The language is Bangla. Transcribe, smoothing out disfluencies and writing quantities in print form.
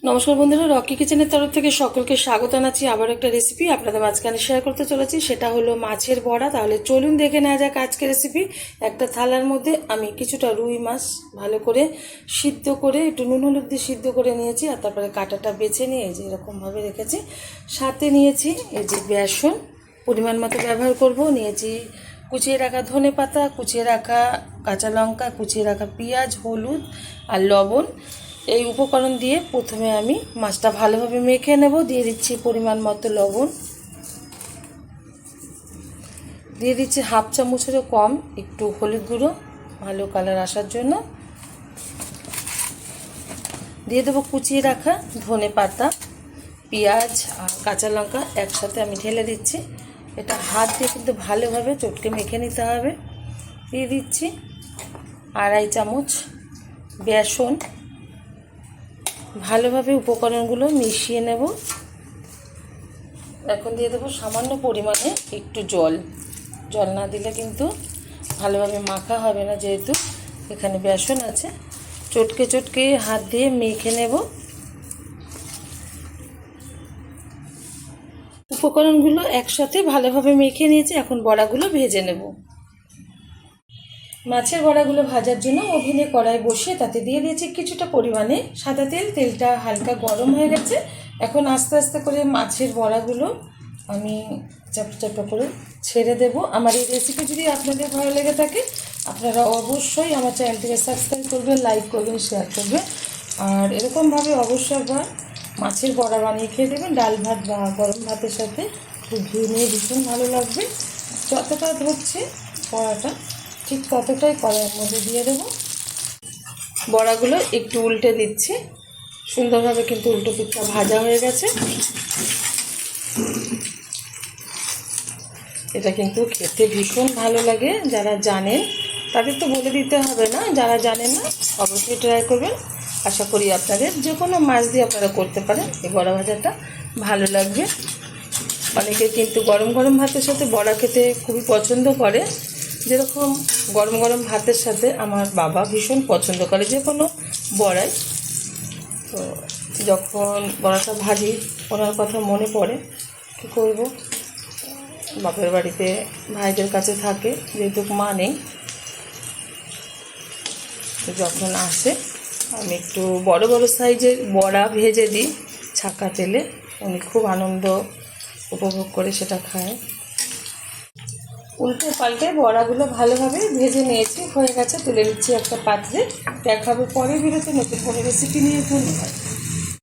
নমস্কার বন্ধুরা, রকি কিচেনের তরফ থেকে সকলকে স্বাগত জানাচ্ছি। আবার একটা রেসিপি আপনাদের মাঝখানে শেয়ার করতে চলেছি, সেটা হলো মাছের বড়া। তাহলে চলুন দেখে নেওয়া যাক আজকের রেসিপি। একটা থালার মধ্যে আমি কিছুটা রুই মাছ ভালো করে সিদ্ধ করে একটু নুন হলুদ দিয়ে সিদ্ধ করে নিয়েছি, আর তারপরে কাঁটাটা বেছে নিয়ে এই যে এরকমভাবে রেখেছি। সাথে নিয়েছি এই যে বেসন পরিমাণ মতো ব্যবহার করব, নিয়েছি কুচিয়ে রাখা ধনে পাতা, কুচিয়ে রাখা কাঁচা লঙ্কা, কুচিয়ে রাখা পেঁয়াজ, হলুদ আর লবণ। এই উপকরণ দিয়ে প্রথমে আমি মাছটা ভালোভাবে মেখে নেব। দিয়ে দিচ্ছি পরিমাণ মতো লবণ, দিয়ে দিচ্ছি হাফ চামচেরও কম একটু হলুদ গুঁড়ো ভালো কালার আসার জন্য। দিয়ে দেবো কুচিয়ে রাখা ধনে পাতা, পেঁয়াজ আর কাঁচা লঙ্কা একসাথে আমি ঢেলে দিচ্ছি। এটা হাত দিয়ে কিন্তু ভালোভাবে চটকে মেখে নিতে হবে। দিয়ে দিচ্ছি 2.5 চামচ বেসন। ভালোভাবে উপকরণগুলো মিশিয়ে নেব। এখন দিয়ে দেবো সামান্য পরিমাণে একটু জল। জল না দিলে কিন্তু ভালোভাবে মাখা হবে না, যেহেতু এখানে বেসন আছে। চটকে চটকে হাত দিয়ে মেখে নেব। উপকরণগুলো একসাথে ভালোভাবে মেখে নিয়েছি, এখন বড়াগুলো ভেজে নেব। মাছের বড়াগুলো ভাজার জন্য ওভেনে কড়াই বসিয়ে তাতে দিয়ে দিয়েছি কিছুটা পরিমাণে সাদা তেল। তেলটা হালকা গরম হয়ে গেছে। এখন আস্তে আস্তে করে মাছের বড়াগুলো আমি চাপটা চাপটা করে ছেড়ে দেব। আমার এই রেসিপি যদি আপনাদের ভালো লেগে থাকে, আপনারা অবশ্যই আমার চ্যানেলটিকে সাবস্ক্রাইব করবেন, লাইক করবেন, শেয়ার করবেন। আর এরকমভাবে অবশ্যই একবার মাছের বড়া বানিয়ে খেয়ে দেবেন, ডাল ভাত বা গরম ভাতের সাথে একটু ঘি নিয়ে ভীষণ ভালো লাগবে। যতটা ধরছে বড়াটা ঠিক ততটাই কড়াইয়ের মধ্যে দিয়ে দেবো। বড়াগুলো একটু উল্টে দিচ্ছি। সুন্দরভাবে কিন্তু উল্টো পিঠটা ভাজা হয়ে গেছে। এটা কিন্তু খেতে ভীষণ ভালো লাগে। যারা জানেন তাদের তো বলে দিতে হবে না, যারা জানেন না অবশ্যই ট্রাই করবেন। আশা করি আপনাদের যে কোনো মাছ দিয়ে আপনারা করতে পারেন, এই বড়া ভাজাটা ভালো লাগবে। অনেকে কিন্তু গরম গরম ভাতের সাথে বড়া খেতে খুবই পছন্দ করে। যেরকম গরম গরম ভাতের সাথে আমার বাবা ভীষণ পছন্দ করে যে কোনো বড়াই। তো যখন বড়াটা ভাজি ওনার কথা মনে পড়ে। কী করব, বাপের বাড়িতে ভাইদের কাছে থাকে, যেহেতু মা নেই। তো যখন আসে আমি একটু বড় বড় সাইজের বড়া ভেজে দিই ছাকা তেলে। উনি খুব আনন্দ উপভোগ করে সেটা খায়। উল্টে পাল্টে বড়াগুলো ভালোভাবে ভেজে নিয়েছি, হয়ে গেছে। তুলে নিচ্ছি একটা পাত্রে। দেখাবো পরে বিরতি নতুন করে রেসিপি নিয়ে। ধন্যবাদ।